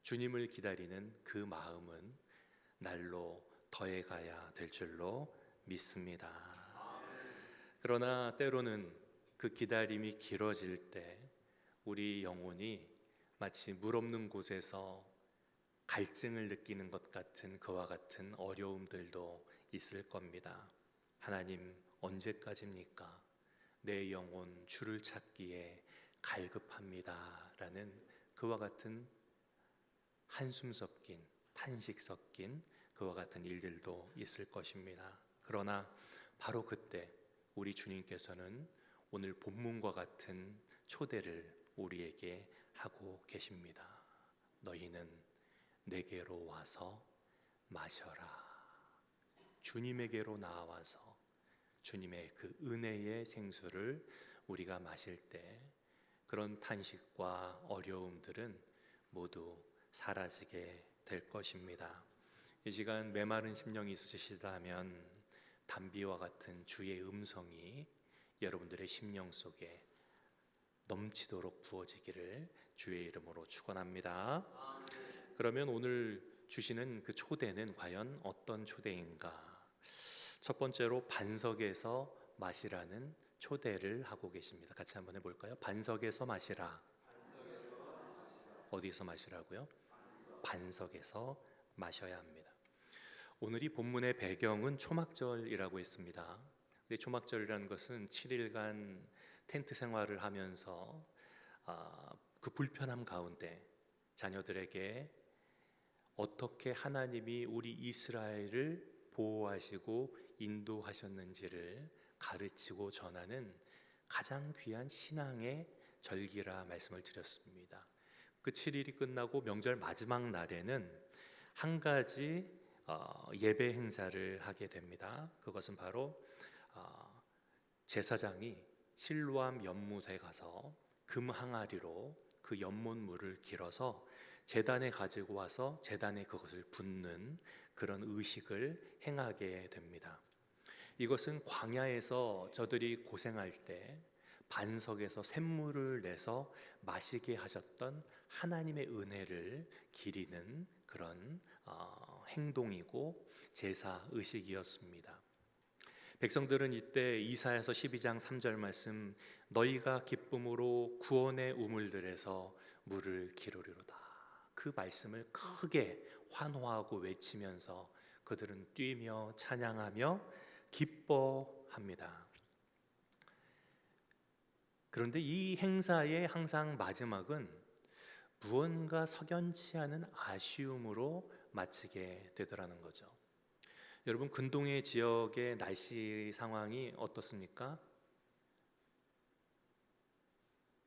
주님을 기다리는 그 마음은 날로 더해가야 될 줄로 믿습니다. 그러나 때로는 그 기다림이 길어질 때 우리 영혼이 마치 물 없는 곳에서 갈증을 느끼는 것 같은 그와 같은 어려움들도 있을 겁니다. 하나님, 언제까지입니까? 내 영혼 주를 찾기에 갈급합니다 라는 그와 같은 한숨 섞인, 탄식 섞인 그와 같은 일들도 있을 것입니다. 그러나 바로 그때 우리 주님께서는 오늘 본문과 같은 초대를 우리에게 하고 계십니다. 너희는 내게로 와서 마셔라. 주님에게로 나와서 주님의 그 은혜의 생수를 우리가 마실 때 그런 탄식과 어려움들은 모두 사라지게 될 것입니다. 이 시간 메마른 심령이 있으시다면 담비와 같은 주의 음성이 여러분들의 심령 속에 넘치도록 부어지기를 주의 이름으로 축원합니다. 그러면 오늘 주시는 그 초대는 과연 어떤 초대인가? 첫 번째로 반석에서 마시라는 초대를 하고 계십니다. 같이 한번 해볼까요? 반석에서 마시라. 어디서 마시라고요? 반석에서 마셔야 합니다. 오늘 이 본문의 배경은 초막절이라고 했습니다. 근데 초막절이라는 것은 7일간 텐트 생활을 하면서 그 불편함 가운데 자녀들에게 어떻게 하나님이 우리 이스라엘을 보호하시고 인도하셨는지를 가르치고 전하는 가장 귀한 신앙의 절기라 말씀을 드렸습니다. 그 7일이 끝나고 명절 마지막 날에는 한 가지 예배 행사를 하게 됩니다. 그것은 바로 제사장이 실로암 연못에 가서 금 항아리로 그 연못물을 길어서 제단에 가지고 와서 제단에 그것을 붓는 그런 의식을 행하게 됩니다. 이것은 광야에서 저들이 고생할 때 반석에서 샘물을 내서 마시게 하셨던 하나님의 은혜를 기리는 그런 행동이고 제사 의식이었습니다. 백성들은 이때 이사야서 12장 3절 말씀, 너희가 기쁨으로 구원의 우물들에서 물을 기르리로다. 그 말씀을 크게 환호하고 외치면서 그들은 뛰며 찬양하며 기뻐합니다. 그런데 이 행사의 항상 마지막은 무언가 석연치 않은 아쉬움으로 마치게 되더라는 거죠. 여러분, 근동의 지역의 날씨 상황이 어떻습니까?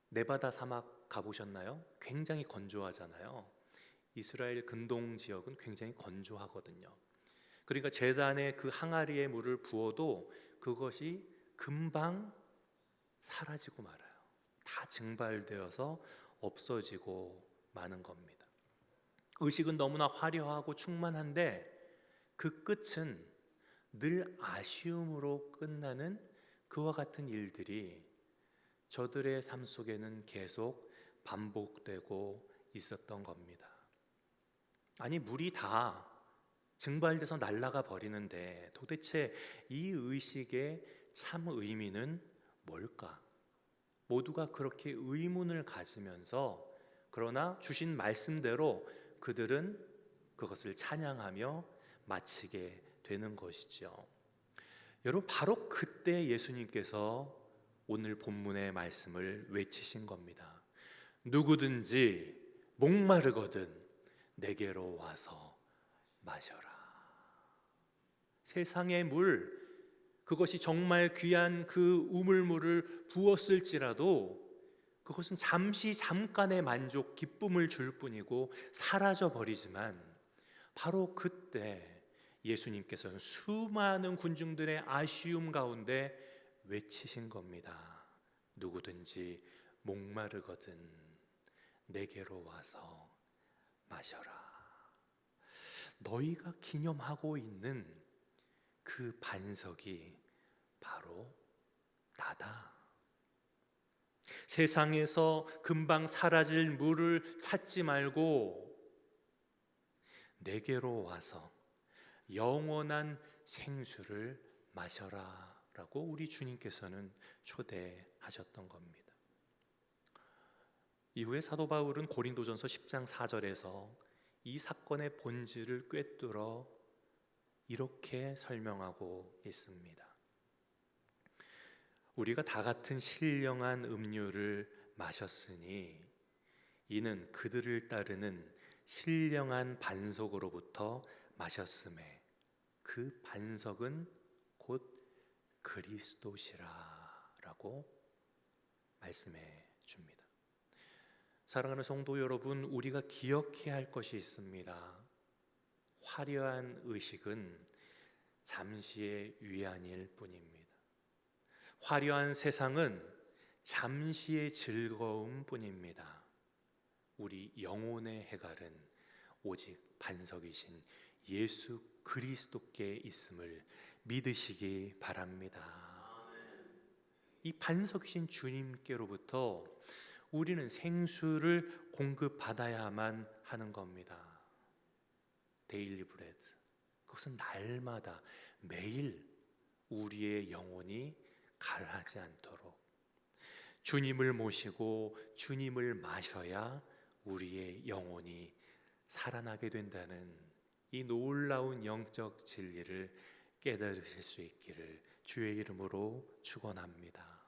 네바다 사막 가보셨나요? 굉장히 건조하잖아요. 이스라엘 근동 지역은 굉장히 건조하거든요. 그러니까 제단에 그 항아리에 물을 부어도 그것이 금방 사라지고 말아요. 다 증발되어서 없어지고 마는 겁니다. 의식은 너무나 화려하고 충만한데 그 끝은 늘 아쉬움으로 끝나는 그와 같은 일들이 저들의 삶 속에는 계속 반복되고 있었던 겁니다. 아니, 물이 다 증발돼서 날아가 버리는데 도대체 이 의식의 참 의미는 뭘까? 모두가 그렇게 의문을 가지면서 그러나 주신 말씀대로 그들은 그것을 찬양하며 마치게 되는 것이죠. 여러분, 바로 그때 예수님께서 오늘 본문의 말씀을 외치신 겁니다. 누구든지 목마르거든 내게로 와서 마셔라. 세상의 물, 그것이 정말 귀한 그 우물물을 부었을지라도 그것은 잠깐의 만족, 기쁨을 줄 뿐이고 사라져 버리지만 바로 그때 예수님께서는 수많은 군중들의 아쉬움 가운데 외치신 겁니다. 누구든지 목마르거든 내게로 와서 마셔라. 너희가 기념하고 있는 그 반석이 바로 나다. 세상에서 금방 사라질 물을 찾지 말고 내게로 와서 영원한 생수를 마셔라 라고 우리 주님께서는 초대하셨던 겁니다. 이후에 사도 바울은 고린도전서 10장 4절에서 이 사건의 본질을 꿰뚫어 이렇게 설명하고 있습니다. 우리가 다 같은 신령한 음료를 마셨으니 이는 그들을 따르는 신령한 반석으로부터 마셨음에 그 반석은 곧 그리스도시라 라고 말씀해 줍니다. 사랑하는 성도 여러분, 우리가 기억해야 할 것이 있습니다. 화려한 의식은 잠시의 위안일 뿐입니다. 화려한 세상은 잠시의 즐거움 뿐입니다. 우리 영혼의 해갈은 오직 반석이신 예수 그리스도께 있음을 믿으시기 바랍니다. 이 반석이신 주님께로부터 우리는 생수를 공급받아야만 하는 겁니다. 데일리 브레드, 그것은 날마다 매일 우리의 영혼이 갈하지 않도록 주님을 모시고 주님을 마셔야 우리의 영혼이 살아나게 된다는 이 놀라운 영적 진리를 깨달으실 수 있기를 주의 이름으로 축원합니다.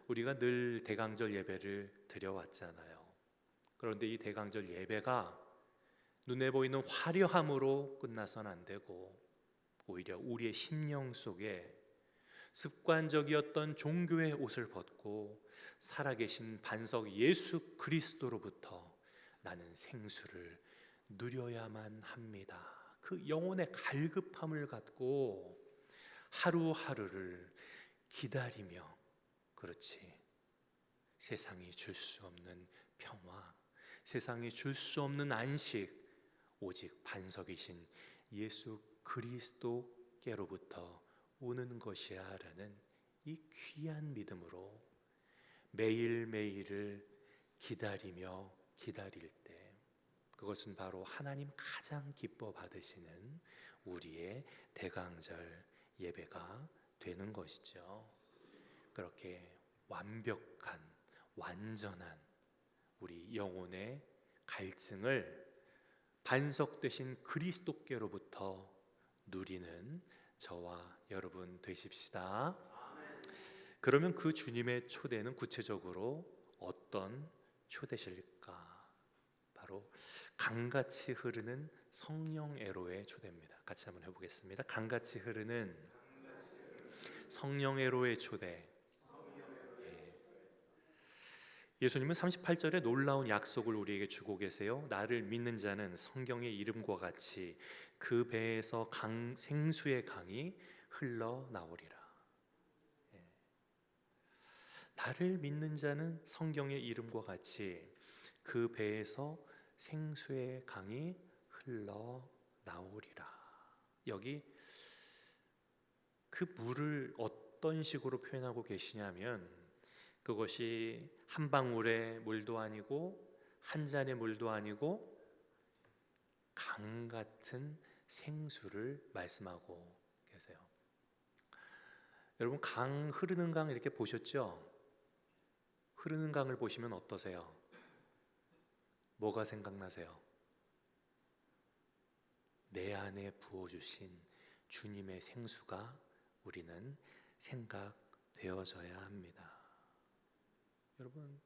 우리가 늘 대강절 예배를 드려왔잖아요. 그런데 이 대강절 예배가 눈에 보이는 화려함으로 끝나선 안 되고 오히려 우리의 심령 속에 습관적이었던 종교의 옷을 벗고 살아계신 반석 예수 그리스도로부터 나는 생수를 누려야만 합니다. 그 영혼의 갈급함을 갖고 하루하루를 기다리며, 그렇지, 세상이 줄 수 없는 평화, 세상이 줄 수 없는 안식, 오직 반석이신 예수 그리스도께로부터 오는 것이야 라는 이 귀한 믿음으로 매일매일을 기다리며 기다릴 때 그것은 바로 하나님 가장 기뻐 받으시는 우리의 대강절 예배가 되는 것이죠. 그렇게 완벽한, 완전한 우리 영혼의 갈증을 반석 되신 그리스도께로부터 누리는 저와 여러분 되십시다. 그러면 그 주님의 초대는 구체적으로 어떤 초대실까? 바로 강같이 흐르는 성령애로의 초대입니다. 같이 한번 해보겠습니다. 강같이 흐르는 성령애로의 초대. 예수님은 38절에 놀라운 약속을 우리에게 주고 계세요. 나를 믿는 자는 성경의 이름과 같이 그 배에서 생수의 강이 흘러나오리라. 나를 믿는 자는 성경의 이름과 같이 그 배에서 생수의 강이 흘러나오리라. 여기 그 물을 어떤 식으로 표현하고 계시냐면 그것이 한 방울의 물도 아니고 한 잔의 물도 아니고 강 같은 생수를 말씀하고 계세요. 여러분, 흐르는 강 이렇게 보셨죠? 흐르는 강을 보시면 어떠세요? 뭐가 생각나세요? 내 안에 부어주신 주님의 생수가 우리는 생각되어져야 합니다. 여러분,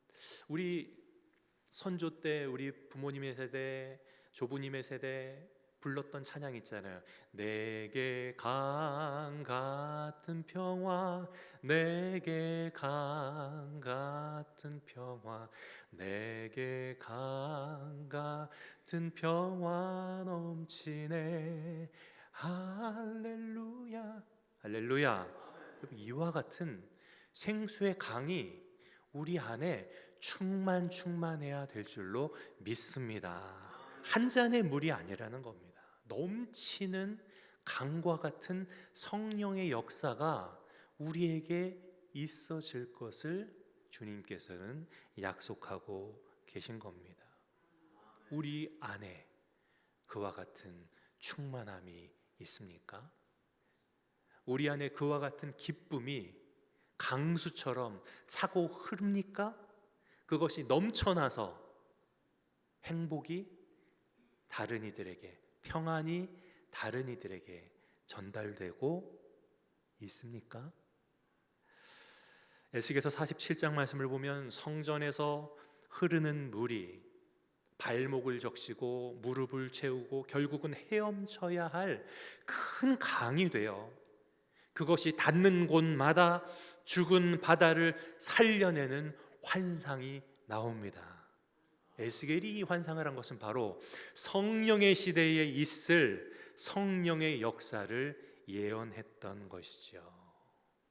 우리 선조 때 우리 부모님의 세대, 조부님의 세대 불렀던 찬양 있잖아요. 내게 강 같은 평화, 내게 강 같은 평화, 내게 강 같은 평화 넘치네. 할렐루야, 할렐루야. 이와 같은 생수의 강이 우리 안에 충만해야 될 줄로 믿습니다. 한 잔의 물이 아니라는 겁니다. 넘치는 강과 같은 성령의 역사가 우리에게 있어질 것을 주님께서는 약속하고 계신 겁니다. 우리 안에 그와 같은 충만함이 있습니까? 우리 안에 그와 같은 기쁨이 강수처럼 차고 흐릅니까? 그것이 넘쳐나서 행복이 다른 이들에게, 평안이 다른 이들에게 전달되고 있습니까? 에스겔서 47장 말씀을 보면 성전에서 흐르는 물이 발목을 적시고 무릎을 채우고 결국은 헤엄쳐야 할 큰 강이 되어 그것이 닿는 곳마다 죽은 바다를 살려내는 환상이 나옵니다. 에스겔이 이 환상을 한 것은 바로 성령의 시대에 있을 성령의 역사를 예언했던 것이죠.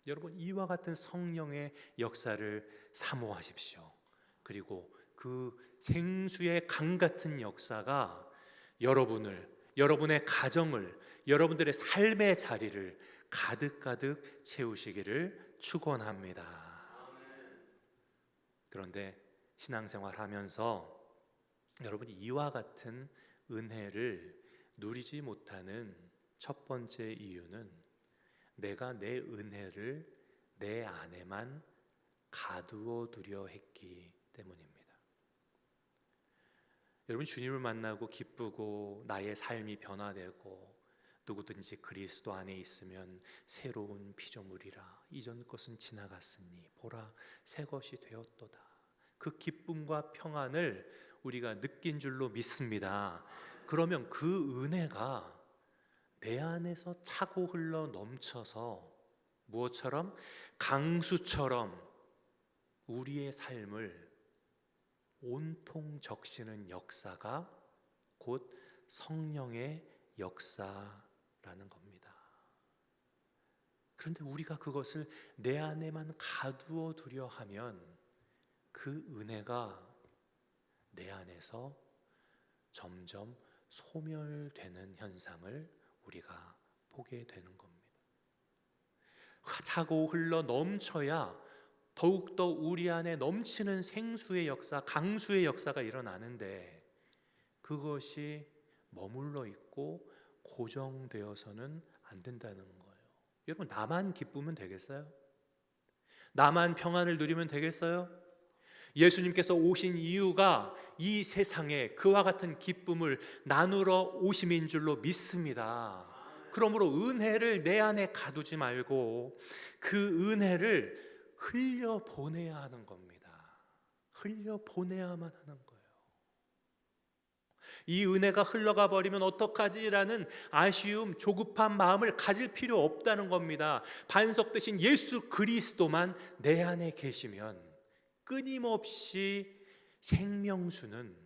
여러분, 이와 같은 성령의 역사를 사모하십시오. 그리고 그 생수의 강 같은 역사가 여러분을, 여러분의 가정을, 여러분들의 삶의 자리를 가득가득 채우시기를 축원합니다. 그런데 신앙생활 하면서 여러분이 이와 같은 은혜를 누리지 못하는 첫 번째 이유는 내가 내 은혜를 내 안에만 가두어 두려 했기 때문입니다. 여러분, 주님을 만나고 기쁘고 나의 삶이 변화되고 누구든지 그리스도 안에 있으면 새로운 피조물이라, 이전 것은 지나갔으니 보라 새 것이 되었도다. 그 기쁨과 평안을 우리가 느낀 줄로 믿습니다. 그러면 그 은혜가 내 안에서 차고 흘러 넘쳐서 무엇처럼? 강수처럼 우리의 삶을 온통 적시는 역사가 곧 성령의 역사라는 겁니다. 그런데 우리가 그것을 내 안에만 가두어 두려 하면 그 은혜가 내 안에서 점점 소멸되는 현상을 우리가 보게 되는 겁니다. 차고 흘러 넘쳐야 더욱더 우리 안에 넘치는 생수의 역사, 강수의 역사가 일어나는데 그것이 머물러 있고 고정되어서는 안 된다는 거예요. 여러분, 나만 기쁘면 되겠어요? 나만 평안을 누리면 되겠어요? 예수님께서 오신 이유가 이 세상에 그와 같은 기쁨을 나누러 오심인 줄로 믿습니다. 그러므로 은혜를 내 안에 가두지 말고 그 은혜를 흘려보내야 하는 겁니다. 흘려보내야만 하는 거예요. 이 은혜가 흘러가 버리면 어떡하지라는 아쉬움, 조급한 마음을 가질 필요 없다는 겁니다. 반석 되신 예수 그리스도만 내 안에 계시면 끊임없이 생명수는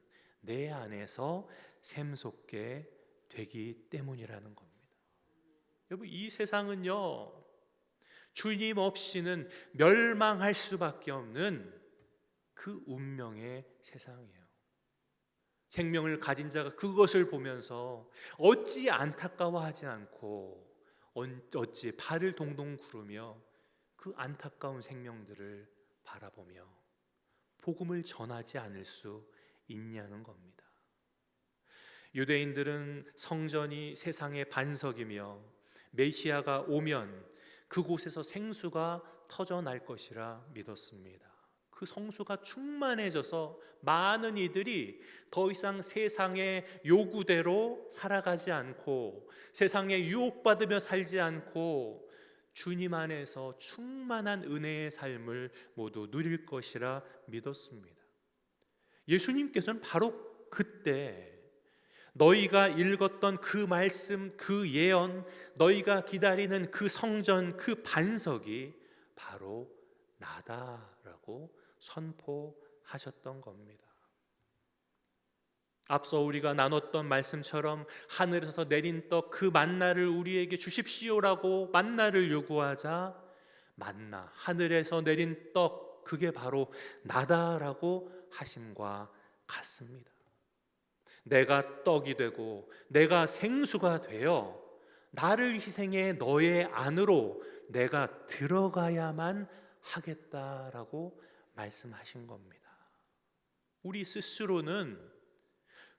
내 안에서 샘솟게 되기 때문이라는 겁니다. 여러분, 이 세상은요, 주님 없이는 멸망할 수밖에 없는 그 운명의 세상이에요. 생명을 가진 자가 그것을 보면서 어찌 안타까워하지 않고 어찌 발을 동동 구르며 그 안타까운 생명들을 바라보며 복음을 전하지 않을 수 있냐는 겁니다. 유대인들은 성전이 세상의 반석이며 메시아가 오면 그곳에서 생수가 터져날 것이라 믿었습니다. 그 성수가 충만해져서 많은 이들이 더 이상 세상의 요구대로 살아가지 않고 세상에 유혹받으며 살지 않고 주님 안에서 충만한 은혜의 삶을 모두 누릴 것이라 믿었습니다. 예수님께서는 바로 그때 너희가 읽었던 그 말씀, 그 예언, 너희가 기다리는 그 성전, 그 반석이 바로 나다라고 선포하셨던 겁니다. 앞서 우리가 나눴던 말씀처럼 하늘에서 내린 떡 그 만나를 우리에게 주십시오라고 만나를 요구하자 만나, 하늘에서 내린 떡, 그게 바로 나다라고 하심과 같습니다. 내가 떡이 되고 내가 생수가 되어 나를 희생해 너의 안으로 내가 들어가야만 하겠다라고 말씀하신 겁니다. 우리 스스로는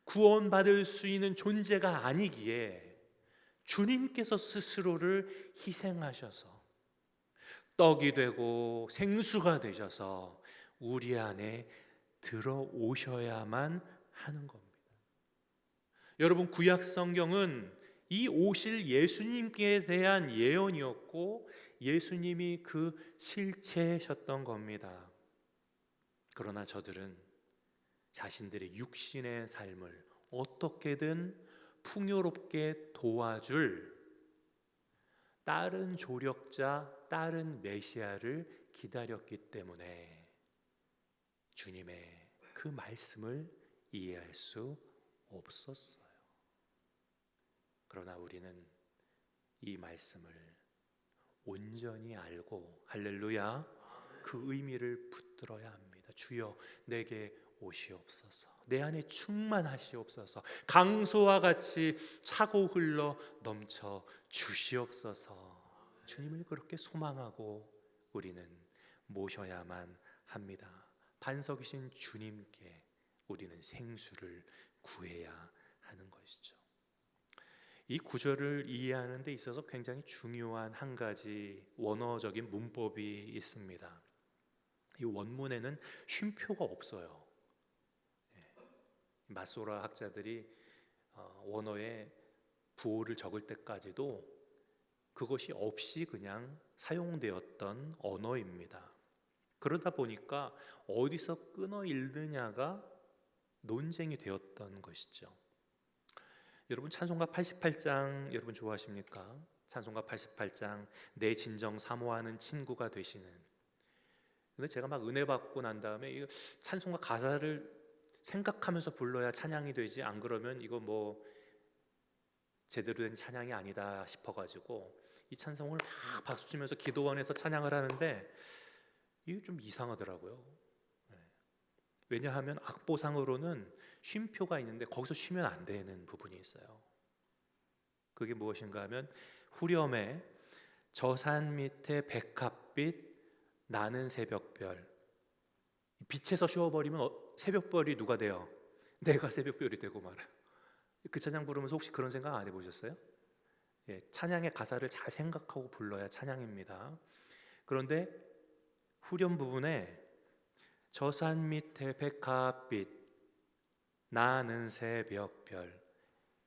구원받을 수 있는 존재가 아니기에 주님께서 스스로를 희생하셔서 떡이 되고 생수가 되셔서 우리 안에 들어오셔야만 하는 겁니다. 여러분, 구약 성경은 이 오실 예수님께 대한 예언이었고 예수님이 그 실체셨던 겁니다. 그러나 저들은 자신들의 육신의 삶을 어떻게든 풍요롭게 도와줄 다른 조력자, 다른 메시아를 기다렸기 때문에 주님의 그 말씀을 이해할 수 없었어요. 그러나 우리는 이 말씀을 온전히 알고 할렐루야, 그 의미를 붙들어야 합니다. 주여 내게 오시옵소서, 내 안에 충만하시옵소서, 강수와 같이 차고 흘러 넘쳐 주시옵소서. 주님을 그렇게 소망하고 우리는 모셔야만 합니다. 반석이신 주님께 우리는 생수를 구해야 하는 것이죠. 이 구절을 이해하는 데 있어서 굉장히 중요한 한 가지 원어적인 문법이 있습니다. 이 원문에는 쉼표가 없어요. 마소라 학자들이 원어에 부호를 적을 때까지도 그것이 없이 그냥 사용되었던 언어입니다. 그러다 보니까 어디서 끊어 읽느냐가 논쟁이 되었던 것이죠. 여러분, 찬송가 88장 여러분 좋아하십니까? 찬송가 88장 내 진정 사모하는 친구가 되시는. 근데 제가 막 은혜 받고 난 다음에 이 찬송가 가사를 생각하면서 불러야 찬양이 되지, 안 그러면 이거 뭐 제대로 된 찬양이 아니다 싶어가지고 이 찬송을 막 박수치면서 기도원에서 찬양을 하는데 이게 좀 이상하더라고요. 왜냐하면 악보상으로는 쉼표가 있는데 거기서 쉬면 안 되는 부분이 있어요. 그게 무엇인가 하면 후렴에 저 산 밑에 백합빛 나는 새벽별, 빛에서 쉬어버리면 새벽별이 누가 돼요? 내가 새벽별이 되고 말아요. 그 찬양 부르면서 혹시 그런 생각 안 해보셨어요? 찬양의 가사를 잘 생각하고 불러야 찬양입니다. 그런데 후렴 부분에 저 산 밑에 백합빛 나는 새벽별,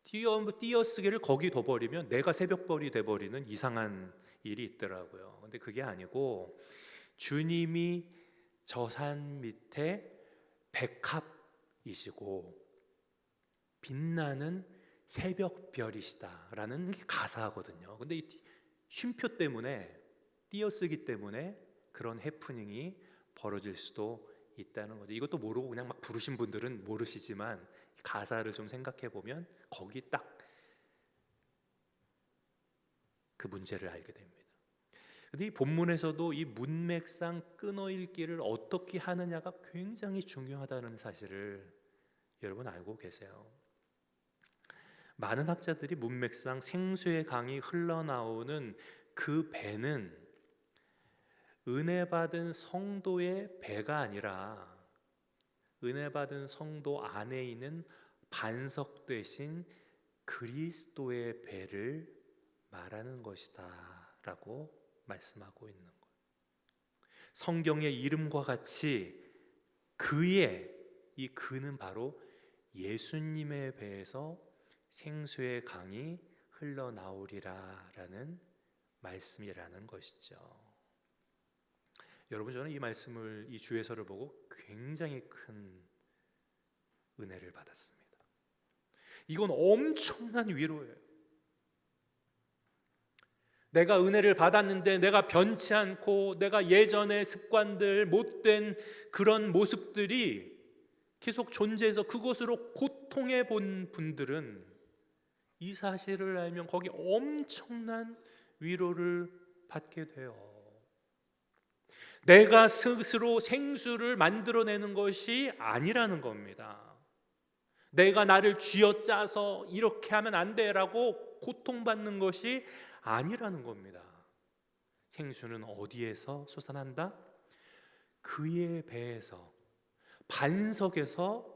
띄어쓰기를 거기 둬버리면 내가 새벽별이 돼버리는 이상한 일이 있더라고요. 근데 그게 아니고 주님이 저 산 밑에 백합이시고 빛나는 새벽별이시다라는 게 가사거든요. 근데 이 쉼표 때문에, 띄어쓰기 때문에 그런 해프닝이 벌어질 수도 있다는 거죠. 이것도 모르고 그냥 막 부르신 분들은 모르시지만 가사를 좀 생각해 보면 거기 딱 그 문제를 알게 됩니다. 근데 이 본문에서도 이 문맥상 끊어읽기를 어떻게 하느냐가 굉장히 중요하다는 사실을 여러분 알고 계세요. 많은 학자들이 문맥상 생수의 강이 흘러나오는 그 배는 은혜 받은 성도의 배가 아니라 은혜 받은 성도 안에 있는 반석 되신 그리스도의 배를 말하는 것이다 라고 말씀하고 있는 거예요. 성경의 이름과 같이 그의, 이 그는 바로 예수님의 배에서 생수의 강이 흘러나오리라 라는 말씀이라는 것이죠. 여러분, 저는 이 말씀을, 이 주예서를 보고 굉장히 큰 은혜를 받았습니다. 이건 엄청난 위로예요. 내가 은혜를 받았는데 내가 변치 않고 내가 예전의 습관들, 못된 그런 모습들이 계속 존재해서 그것으로 고통해 본 분들은 이 사실을 알면 거기 엄청난 위로를 받게 돼요. 내가 스스로 생수를 만들어내는 것이 아니라는 겁니다. 내가 나를 쥐어짜서 이렇게 하면 안 돼라고 고통받는 것이 아니라는 겁니다. 생수는 어디에서 솟아난다? 그의 배에서, 반석에서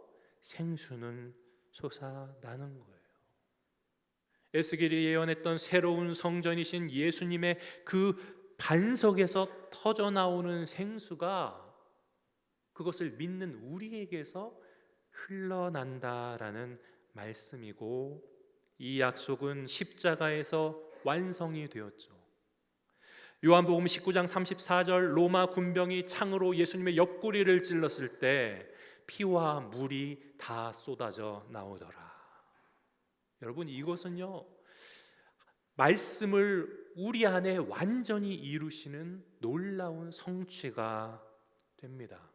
생수는 솟아나는 거예요. 에스겔이 예언했던 새로운 성전이신 예수님의 그 반석에서 터져 나오는 생수가 그것을 믿는 우리에게서 흘러난다라는 말씀이고, 이 약속은 십자가에서 완성이 되었죠. 요한복음 19장 34절, 로마 군병이 창으로 예수님의 옆구리를 찔렀을 때 피와 물이 다 쏟아져 나오더라. 여러분, 이것은요, 말씀을 우리 안에 완전히 이루시는 놀라운 성취가 됩니다.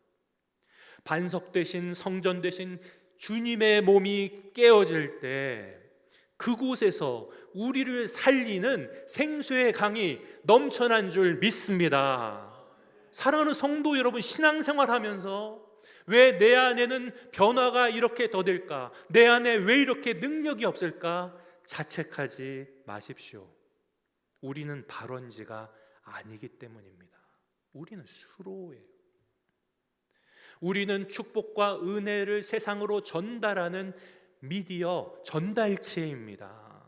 반석 되신, 성전 되신 주님의 몸이 깨어질 때 그곳에서 우리를 살리는 생수의 강이 넘쳐난 줄 믿습니다. 사랑하는 성도 여러분, 신앙생활하면서 왜 내 안에는 변화가 이렇게 더딜까? 내 안에 왜 이렇게 능력이 없을까? 자책하지 마십시오. 우리는 발원지가 아니기 때문입니다. 우리는 수로예요. 우리는 축복과 은혜를 세상으로 전달하는 미디어 전달체입니다.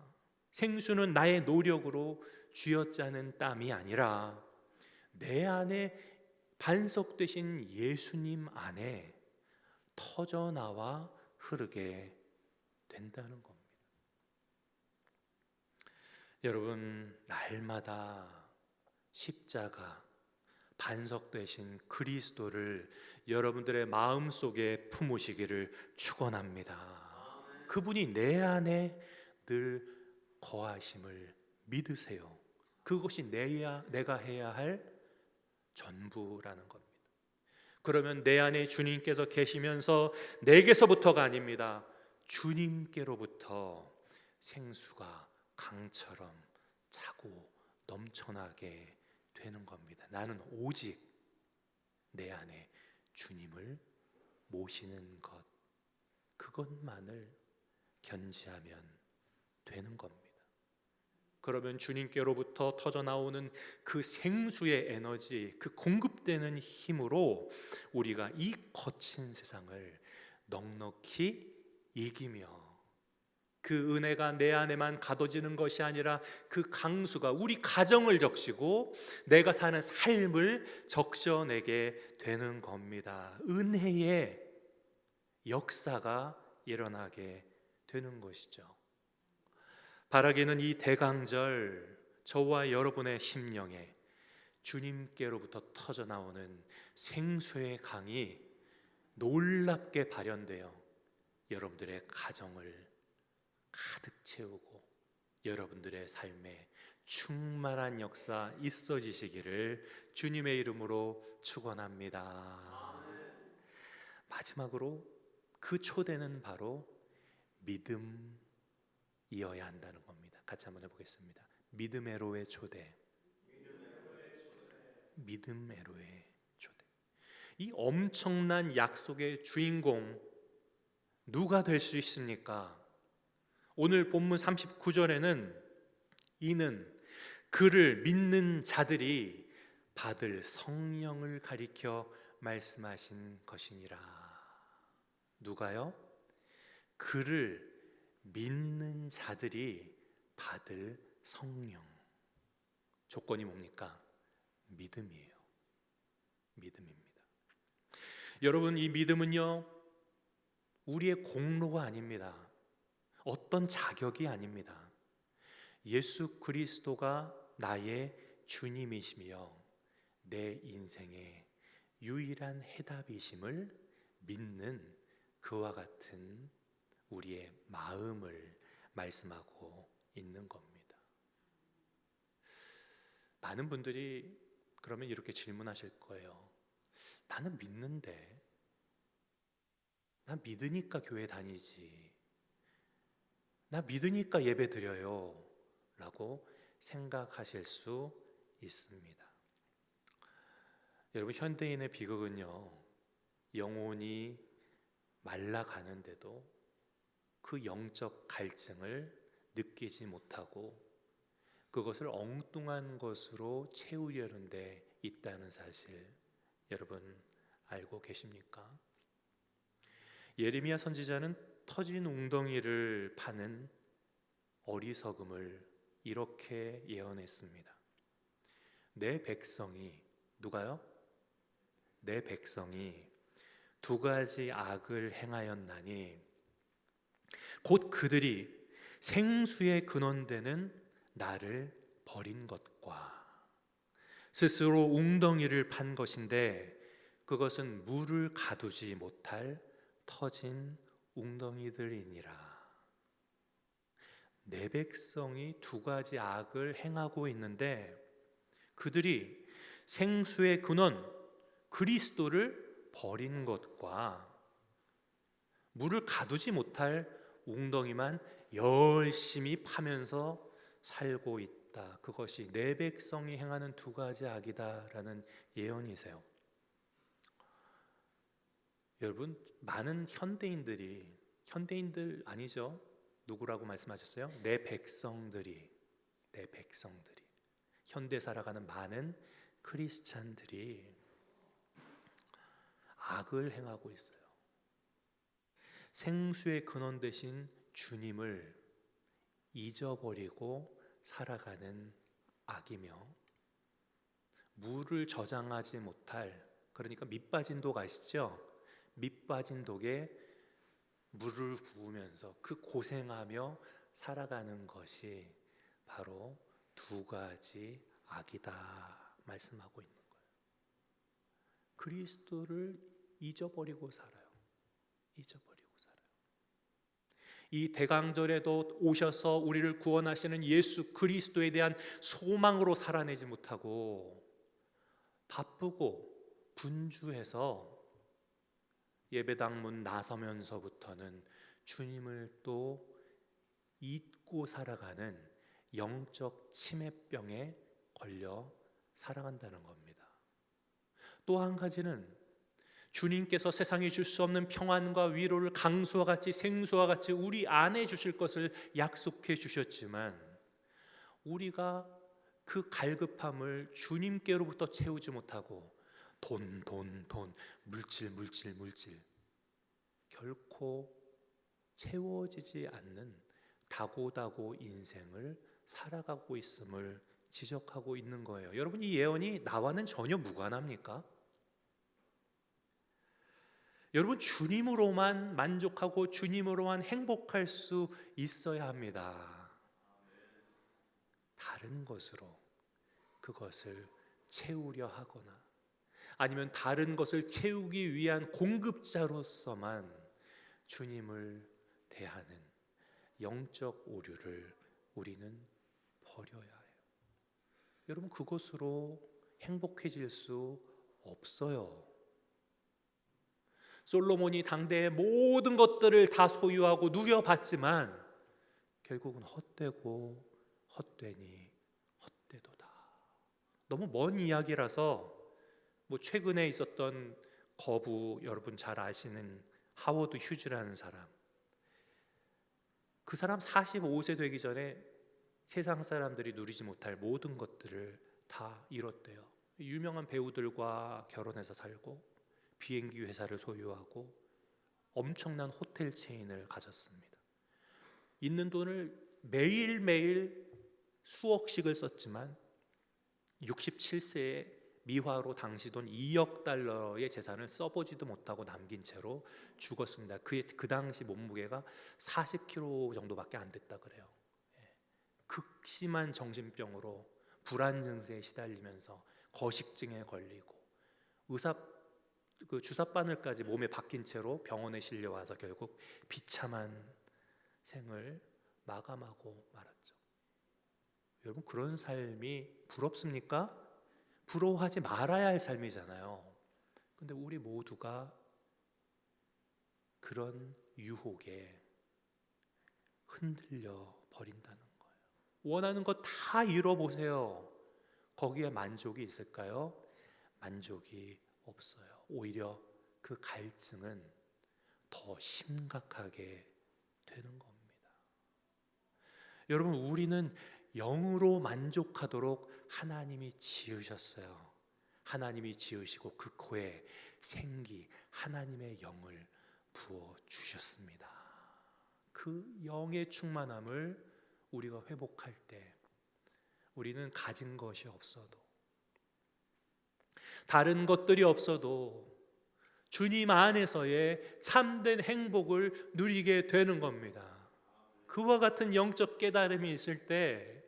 생수는 나의 노력으로 쥐어짜는 땀이 아니라 내 안에 반석되신 예수님 안에 터져나와 흐르게 된다는 겁니다. 여러분, 날마다 십자가, 반석되신 그리스도를 여러분들의 마음속에 품으시기를 축원합니다. 그분이 내 안에 늘 거하심을 믿으세요. 그것이 내가 해야 할 전부라는 겁니다. 그러면 내 안에 주님께서 계시면서 내게서부터가 아닙니다. 주님께로부터 생수가 강처럼 차고 넘쳐나게 되는 겁니다. 나는 오직 내 안에 주님을 모시는 것, 그것만을 견지하면 되는 겁니다. 그러면 주님께로부터 터져나오는 그 생수의 에너지, 그 공급되는 힘으로 우리가 이 거친 세상을 넉넉히 이기며, 그 은혜가 내 안에만 가둬지는 것이 아니라 그 강수가 우리 가정을 적시고 내가 사는 삶을 적셔내게 되는 겁니다. 은혜의 역사가 일어나게 되는 것이죠. 바라기는 이 대강절 저와 여러분의 심령에 주님께로부터 터져나오는 생수의 강이 놀랍게 발현되어 여러분들의 가정을 가득 채우고 여러분들의 삶에 충만한 역사 있어지시기를 주님의 이름으로 축원합니다. 마지막으로 그 초대는 바로 믿음이어야 한다는 겁니다. 같이 한번 해보겠습니다. 믿음으로의 초대. 믿음으로의 초대. 이 엄청난 약속의 주인공 누가 될 수 있습니까? 오늘 본문 39절에는 이는 그를 믿는 자들이 받을 성령을 가리켜 말씀하신 것이니라. 누가요? 그를 믿는 자들이 받을 성령. 조건이 뭡니까? 믿음이에요. 믿음입니다. 여러분, 이 믿음은요, 우리의 공로가 아닙니다. 어떤 자격이 아닙니다. 예수 그리스도가 나의 주님이시며 내 인생의 유일한 해답이심을 믿는 그와 같은 우리의 마음을 말씀하고 있는 겁니다. 많은 분들이 그러면 이렇게 질문하실 거예요. 나는 믿는데, 난 믿으니까 교회 다니지, 나 믿으니까 예배 드려요 라고 생각하실 수 있습니다. 여러분, 현대인의 비극은요, 영혼이 말라가는데도 그 영적 갈증을 느끼지 못하고 그것을 엉뚱한 것으로 채우려는 데 있다는 사실 여러분 알고 계십니까? 예레미야 선지자는 터진 웅덩이를 파는 어리석음을 이렇게 예언했습니다. 내 백성이, 누가요? 내 백성이 두 가지 악을 행하였나니 곧 그들이 생수의 근원되는 나를 버린 것과 스스로 웅덩이를 판 것인데 그것은 물을 가두지 못할 터진 웅덩이들이니라. 내 백성이 두 가지 악을 행하고 있는데 그들이 생수의 근원 그리스도를 버린 것과 물을 가두지 못할 웅덩이만 열심히 파면서 살고 있다. 그것이 내 백성이 행하는 두 가지 악이다라는 예언이세요. 여러분, 많은 현대인들 아니죠? 누구라고 말씀하셨어요? 내 백성들이 현대 살아가는 많은 크리스찬들이 악을 행하고 있어요. 생수의 근원 되신 주님을 잊어버리고 살아가는 악이며 물을 저장하지 못할, 그러니까 밑빠진 독 아시죠? 밑빠진 독에 물을 부으면서 그 고생하며 살아가는 것이 바로 두 가지 악이다 말씀하고 있는 거예요. 그리스도를 잊어버리고 살아요. 이 대강절에도 오셔서 우리를 구원하시는 예수 그리스도에 대한 소망으로 살아내지 못하고 바쁘고 분주해서 예배당 문 나서면서부터는 주님을 또 잊고 살아가는 영적 치매병에 걸려 살아간다는 겁니다. 또 한 가지는 주님께서 세상이 줄 수 없는 평안과 위로를 강수와 같이 생수와 같이 우리 안에 주실 것을 약속해 주셨지만 우리가 그 갈급함을 주님께로부터 채우지 못하고 돈, 물질 결코 채워지지 않는 다고다고 인생을 살아가고 있음을 지적하고 있는 거예요. 여러분, 이 예언이 나와는 전혀 무관합니까? 여러분, 주님으로만 만족하고 주님으로만 행복할 수 있어야 합니다. 다른 것으로 그것을 채우려 하거나 아니면 다른 것을 채우기 위한 공급자로서만 주님을 대하는 영적 오류를 우리는 버려야 해요. 여러분, 그것으로 행복해질 수 없어요. 솔로몬이 당대의 모든 것들을 다 소유하고 누려봤지만 결국은 헛되고 헛되니 헛되도다. 너무 먼 이야기라서 최근에 있었던 거부, 여러분 잘 아시는 하워드 휴즈라는 사람, 그 사람 45세 되기 전에 세상 사람들이 누리지 못할 모든 것들을 다 이뤘대요. 유명한 배우들과 결혼해서 살고 비행기 회사를 소유하고 엄청난 호텔 체인을 가졌습니다. 있는 돈을 매일매일 수억씩을 썼지만 67세에 미화로 당시 돈 2억 달러의 재산을 써보지도 못하고 남긴 채로 죽었습니다. 그 당시 몸무게가 40kg 정도밖에 안 됐다 그래요. 극심한 정신병으로 불안 증세에 시달리면서 거식증에 걸리고 주사 바늘까지 몸에 박힌 채로 병원에 실려와서 결국 비참한 생을 마감하고 말았죠. 여러분, 그런 삶이 부럽습니까? 부러워하지 말아야 할 삶이잖아요. 근데 우리 모두가 그런 유혹에 흔들려 버린다는 거예요. 원하는 거 다 이뤄보세요. 거기에 만족이 있을까요? 만족이 없어요. 오히려 그 갈증은 더 심각하게 되는 겁니다. 여러분, 우리는 영으로 만족하도록 하나님이 지으셨어요. 하나님이 지으시고 그 코에 생기, 하나님의 영을 부어 주셨습니다. 그 영의 충만함을 우리가 회복할 때 우리는 가진 것이 없어도, 다른 것들이 없어도 주님 안에서의 참된 행복을 누리게 되는 겁니다. 그와 같은 영적 깨달음이 있을 때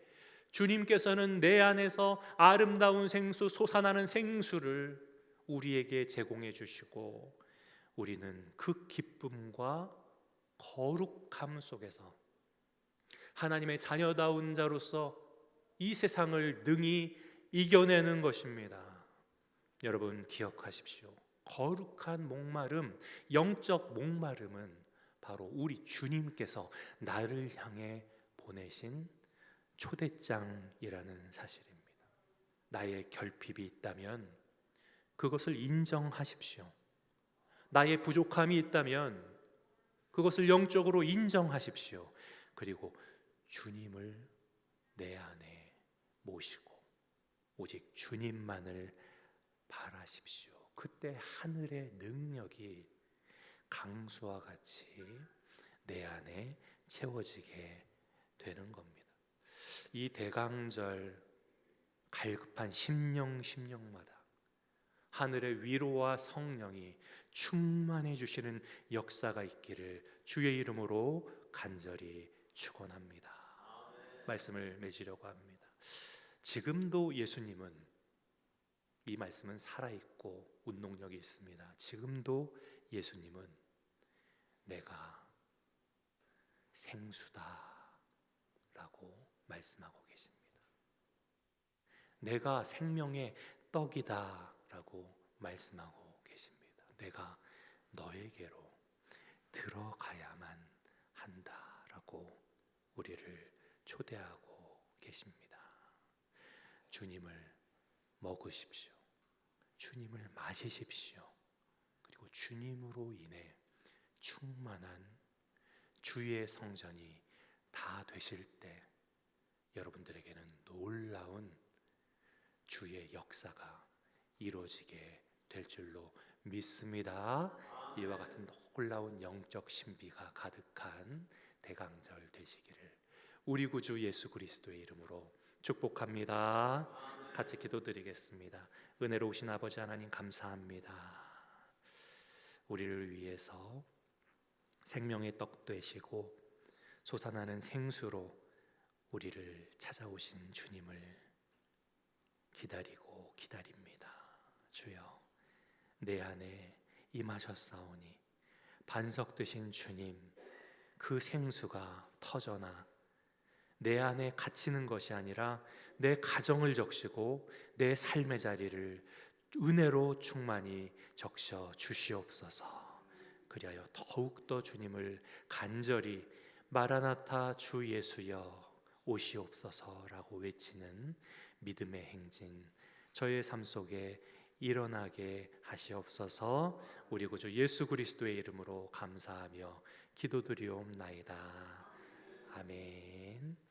주님께서는 내 안에서 아름다운 생수, 솟아나는 생수를 우리에게 제공해 주시고, 우리는 그 기쁨과 거룩함 속에서 하나님의 자녀다운 자로서 이 세상을 능히 이겨내는 것입니다. 여러분 기억하십시오. 거룩한 목마름, 영적 목마름은 바로 우리 주님께서 나를 향해 보내신 초대장이라는 사실입니다. 나의 결핍이 있다면 그것을 인정하십시오. 나의 부족함이 있다면 그것을 영적으로 인정하십시오. 그리고 주님을 내 안에 모시고 오직 주님만을 바라십시오. 그때 하늘의 능력이 강수와 같이 내 안에 채워지게 되는 겁니다. 이 대강절 갈급한 심령마다 하늘의 위로와 성령이 충만해 주시는 역사가 있기를 주의 이름으로 간절히 축원합니다. 말씀을 맺으려고 합니다. 지금도 예수님은, 이 말씀은 살아있고 운동력이 있습니다. 지금도 예수님은 내가 생수다 라고 말씀하고 계십니다. 내가 생명의 떡이다 라고 말씀하고 계십니다. 내가 너에게로 들어가야만 한다 라고 우리를 초대하고 계십니다. 주님을 먹으십시오. 주님을 마시십시오. 그리고 주님으로 인해 충만한 주의 성전이 다 되실 때 여러분들에게는 놀라운 주의 역사가 이루어지게 될 줄로 믿습니다. 이와 같은 놀라운 영적 신비가 가득한 대강절 되시기를 우리 구주 예수 그리스도의 이름으로 축복합니다. 같이 기도드리겠습니다. 은혜로우신 아버지 하나님 감사합니다. 우리를 위해서 생명의 떡 되시고 솟아나는 생수로 우리를 찾아오신 주님을 기다리고 기다립니다. 주여, 내 안에 임하셨사오니 반석되신 주님, 그 생수가 터져나 내 안에 갇히는 것이 아니라 내 가정을 적시고 내 삶의 자리를 은혜로 충만히 적셔 주시옵소서. 그리하여 더욱더 주님을 간절히 마라나타 주 예수여 오시옵소서라고 외치는 믿음의 행진 저의 삶 속에 일어나게 하시옵소서. 우리 구주 예수 그리스도의 이름으로 감사하며 기도드리옵나이다. 아멘.